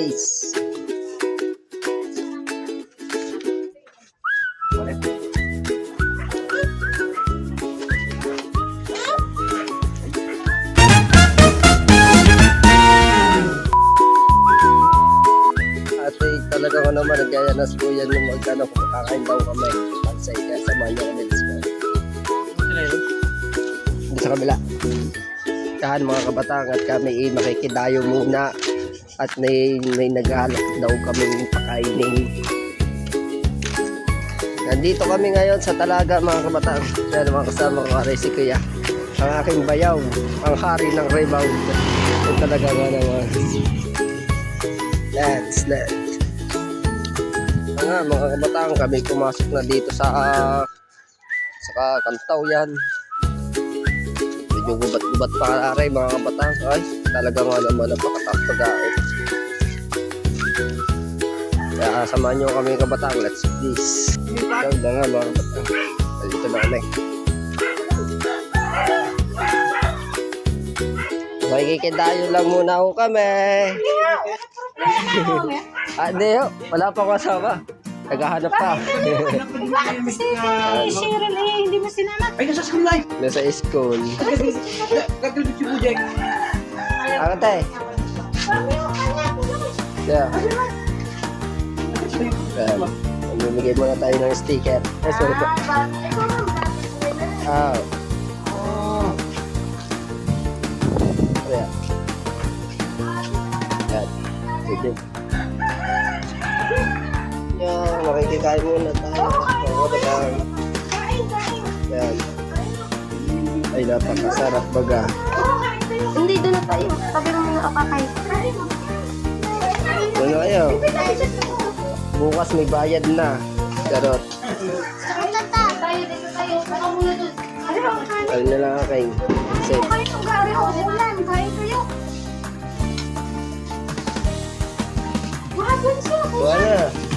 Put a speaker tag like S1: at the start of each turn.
S1: please. Ate, talaga naman nagyayanas po yan ng magkano kung kakain daw kami. Pansay, kaya samahan niyo kami this morning. Hindi sa kabila. Kahan mga kabataan at kami makikidayo muna at may naghahanap daw kaming pakainin. Nandito kami ngayon sa Talaga mga kabataan. Yan mga kasama ko si Kuya. Ang aking bayaw, ang hari ng rebound. Yung talaga naman. Let's. Mga kabataan kami pumasok na dito sa Kantaw yan. Medyo gubat-gubat pa rin mga kabataan. Ay, talaga nga naman napakataas pag-aot. Kaya samahan nyo kami kabataan. Let's please. Ganda nga mga kabataan. Dito na kami. Makikidayo lang muna ako kami. Hindi ho, wala pa akong kasama. Naghahanap pa.
S2: Bakit kasi Cheryl hindi mo sinanap?
S3: Ay, nasa school life.
S1: Nasa school.
S3: Nagduduk si Bujek.
S1: Ako tayo. Yeah. Mamimigay muna tayo ng sticker. Sorry po. Ayan. Yan. Sige. Yan. Makikikain muna tayo. Yan. Ay, napakasarap baga.
S2: Hindi, doon na tayo. Sabi mo muna kakay.
S1: Ano kayo? Bukas may bayad na. Charot.
S2: Tayo dito tayo. Baka muna doon.
S1: Ano na lang kayo? Safe.
S2: Kayo ng gari o ulan. Kayo kayo. Mahapon siya.
S1: Wala.